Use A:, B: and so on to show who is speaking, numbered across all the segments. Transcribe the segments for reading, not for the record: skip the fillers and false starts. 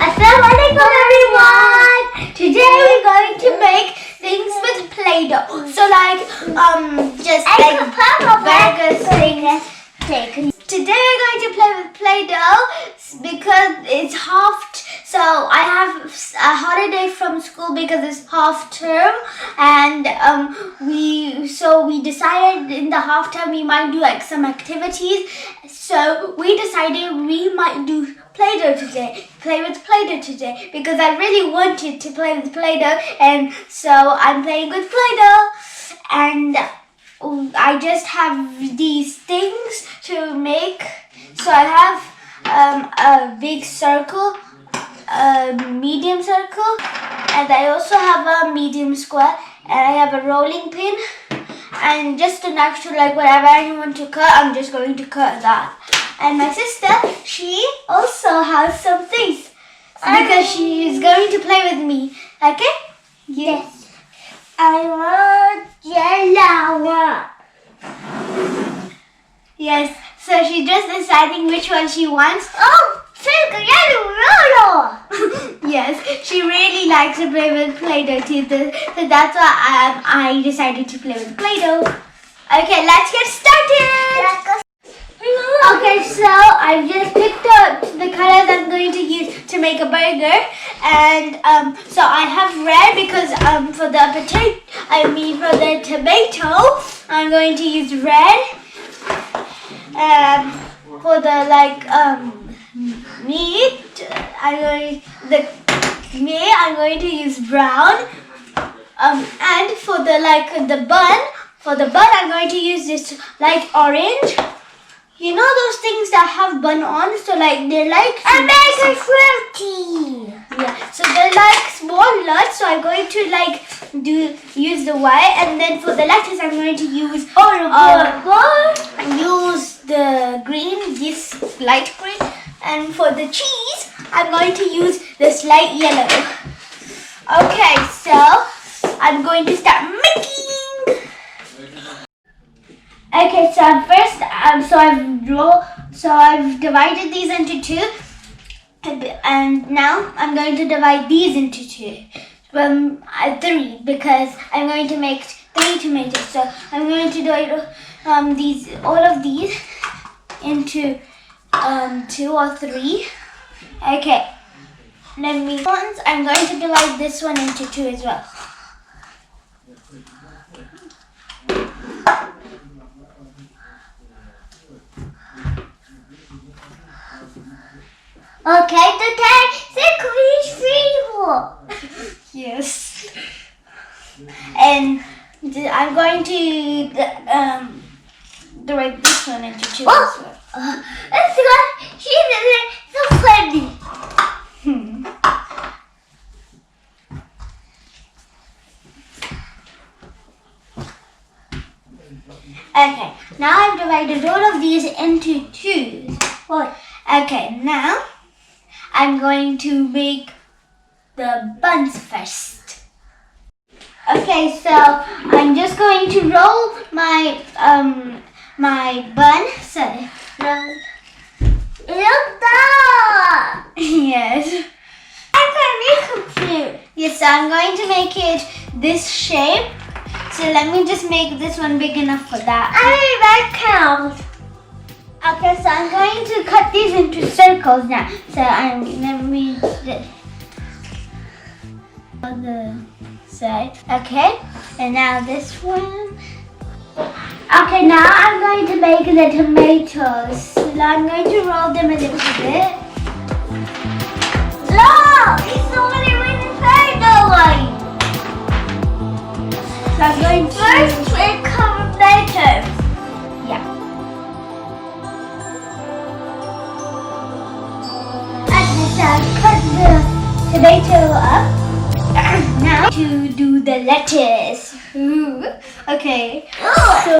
A: Assalamualaikum everyone! Today we're going to make things with play-doh. So like just like burgers things. Today we're going to play with play-doh because it's so I have a holiday from school because it's half term, and we decided in the half term we might do like some activities. So we decided we might do play with play-doh today because I really wanted to play with play-doh, and so I'm playing with play-doh, and I just have these things to make. So I have a big circle, a medium circle, and I also have a medium square, and I have a rolling pin, and just an extra, like whatever I want to cut, I'm just going to cut that. And my sister, she also has some things because she is going to play with me. Okay?
B: Yes. I want yellow one.
A: Yes. So she's just deciding which one she wants.
B: Oh, pink, yellow.
A: Yes, she really likes to play with Play-Doh too. So that's why I decided to play with Play-Doh. Okay, let's get started. Okay, so I've just picked up the colors I'm going to use to make a burger, and so I have red because for the tomato I'm going to use red. For the meat I'm going to use brown. And for the bun I'm going to use this light orange. You know those things that have bun on? So they're like...
B: And make it fruity.
A: Yeah, so they're like small nuts. So I'm going to use the white. And then for the lettuce I'm going to use... use the green, this light green. And for the cheese, I'm going to use this light yellow. Okay, so I'm going to start making. Okay, so first, I've divided these into two, and now I'm going to divide these into two, three, because I'm going to make 3 tomatoes. So I'm going to divide all of these into 2 or 3. Okay, I'm going to divide this one into 2 as well.
B: Okay, today
A: Yes. And I'm going to divide this one into 2 as well.
B: Let's go. She's so funny.
A: Okay, now I've divided all of these into 2. Okay, now I'm going to make the buns first. Okay, so I'm just going to roll my my bun. So
B: Look that.
A: yes.
B: I'm going to make
A: Yes, so I'm going to make it this shape. So let me just make this one big enough for that.
B: that counts.
A: Okay, so I'm going to cut these into circles now. So let me on the side. Okay, and now this one. Okay, now I'm going to make the tomatoes. So I'm going to roll them a little bit.
B: Look, it's already really fast.
A: tomato up. Now to do the lettuce. Ooh. Okay. So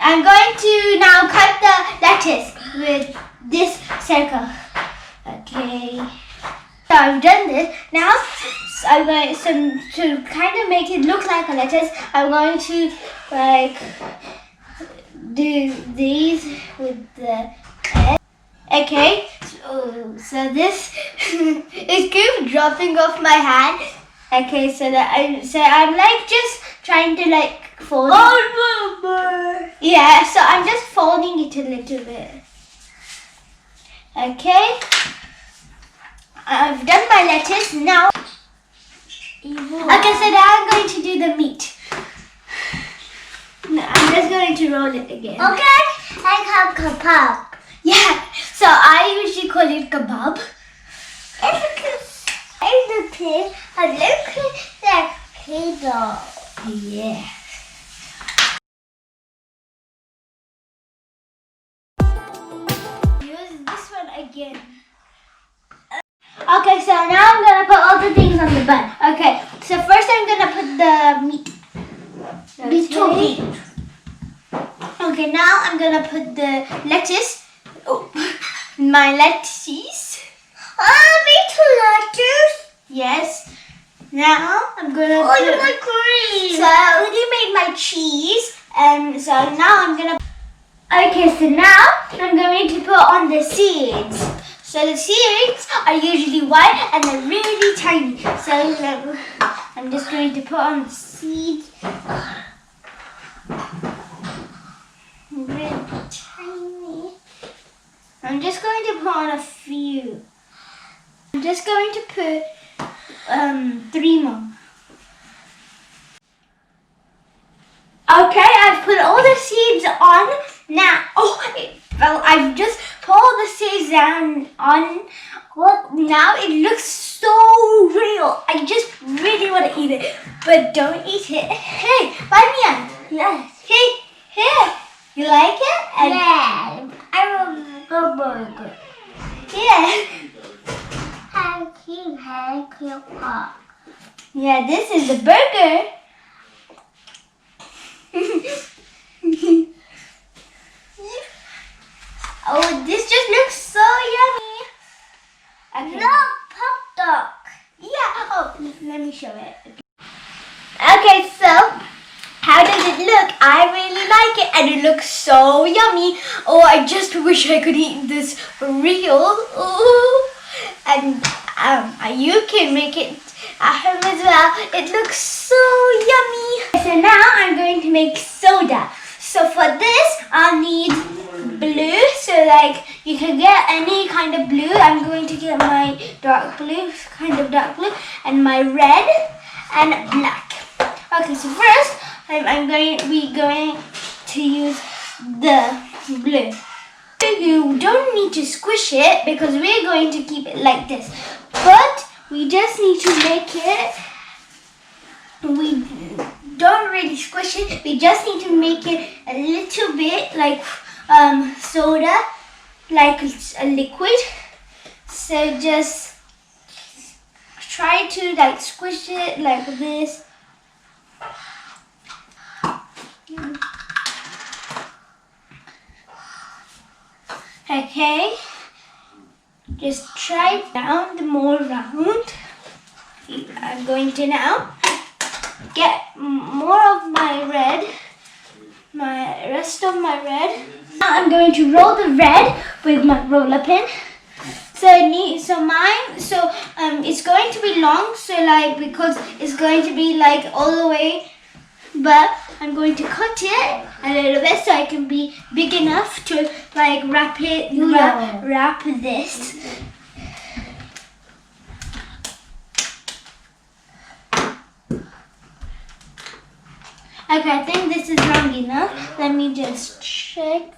A: I'm going to now cut the lettuce with this circle. Okay. So I've done this. Now I'm going to kind of make it look like a lettuce. I'm going to like do these with the head. Okay. So this is keep dropping off my hand. Okay. So I'm like just trying to like fold. Yeah. So I'm just folding it a little bit. Okay. I've done my lettuce now. Okay, so now I'm going to do the meat. I'm just going to roll it again.
B: Okay, like a kebab.
A: Yeah, so I usually call it kebab.
B: It's like play-doh.
A: Yeah. Use this one again. Okay, so now I'm gonna put all the things on the bun. Okay, so first I'm gonna put the meat. Okay. Okay, now I'm gonna put the lettuce. Oh, my lettuce.
B: Me too, lettuce.
A: Yes. Now I'm gonna.
B: Oh, you like green.
A: So I already made my cheese, and so now I'm gonna. Okay, so now I'm going to put on the seeds. So the seeds are usually white and they're really tiny. So I'm just going to put on the seeds. Really tiny. I'm just going to put on a few. I'm just going to put 3 more. Okay, I've put all the seeds on now. Well, I've just put all the seeds down on. Well, now it looks so real. I just really want to eat it, but don't eat it. Hey, Vania.
B: Yes.
A: Hey, here. You like it?
B: Yeah. I want a burger.
A: Yeah. Yeah, this is a burger. Oh, this just looks so yummy. Okay.
B: No, pop dog.
A: Yeah. Oh, let me show it. Okay, so how does it look? I really like it, and it looks so yummy. Oh, I just wish I could eat this for real. Ooh. And you can make it at home as well. It looks so yummy. So now I'm going to make soda. So for this, I'll need blue. So like you can get any kind of blue. I'm going to get my dark blue, kind of dark blue, and my red and black. Okay, so first we're going to use the blue. You don't need to squish it because we're going to keep it like this. But we just need to make it, we don't really squish it, we just need to make it a little bit like soda, like a liquid. So just try to like squish it like this. Okay, just try down more round. I'm going to now get more of my red, my rest of my red. Now I'm going to roll the red with my roller pin. So it's going to be long, so like because it's going to be like all the way, but I'm going to cut it a little bit so I can be big enough to like wrap this. Okay, I think this is long enough. Let me just check.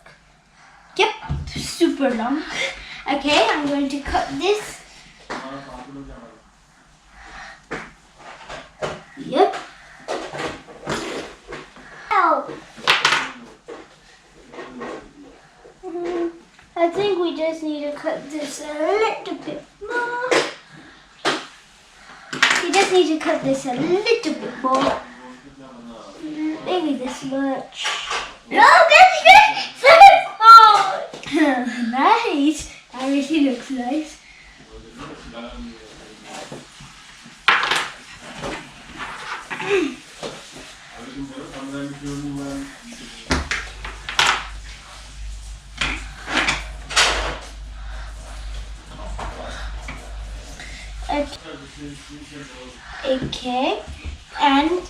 A: Yep, super long. Okay, I'm going to cut this. Yep.
B: Oh.
A: I think we just need to cut this a little bit more. We just need to cut this a little bit more. Maybe this much.
B: No, that's good.
A: Nice. That really looks nice. Okay, and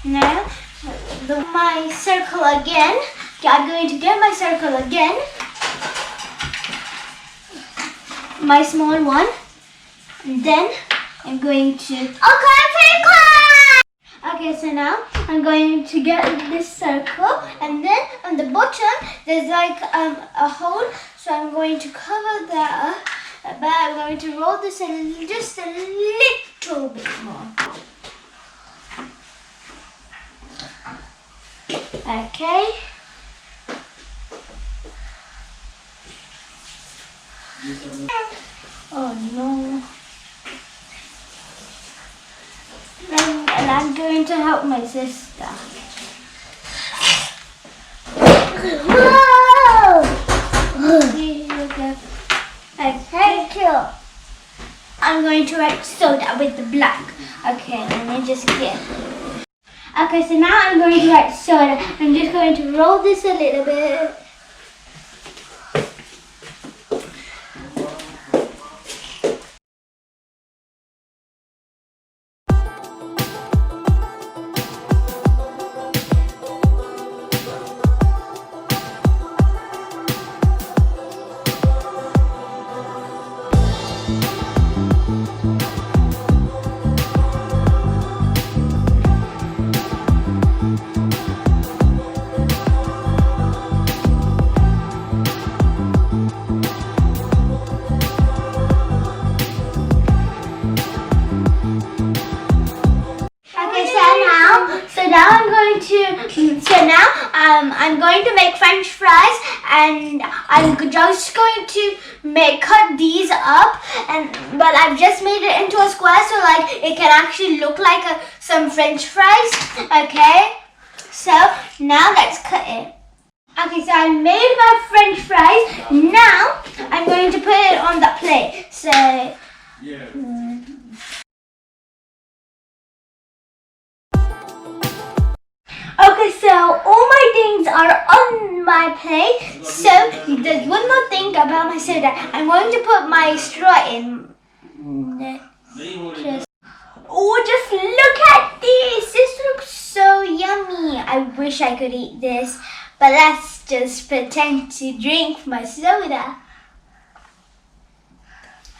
A: now my circle again. Okay, I'm going to get my circle again, my small one, and then I'm going to. Okay, so now I'm going to get this circle, and then on the bottom there's like a hole, so I'm going to cover that. But I'm going to roll this just a little bit more. Okay. Oh no. And I'm going to help my sister.
B: Whoa!
A: Thank you. I'm going to write soda with the black. Okay, let me just get. Okay, so now I'm going to write soda. I'm just going to roll this a little bit. I'm going to make French fries, and I'm just going to cut these up, but I've just made it into a square so like it can actually look like some French fries. Okay, so now let's cut it. Okay, so I made my French fries. Now I'm going to put it on the plate. So okay, so all my things are on my plate. So there's one more thing about my soda. I'm going to put my straw in. Just look at this. This looks so yummy. I wish I could eat this, but let's just pretend to drink my soda.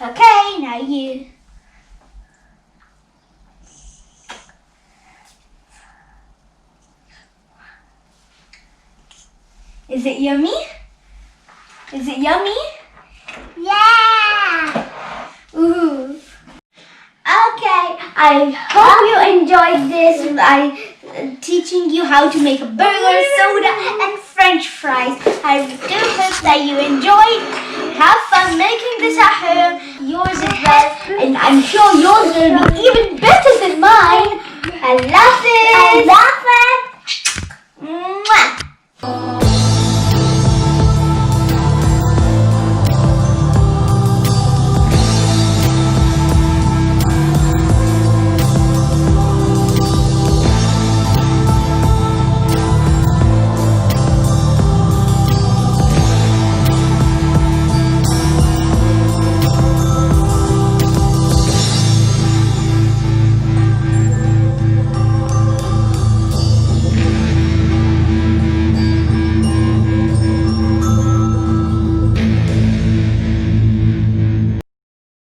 A: Okay, now you. Is it yummy? Is it yummy?
B: Yeah!
A: Ooh. Okay, I hope you enjoyed this. I teaching you how to make a burger, soda, and French fries. I do hope that you enjoyed. Have fun making this at home, yours as well, and I'm sure yours will be even better than mine.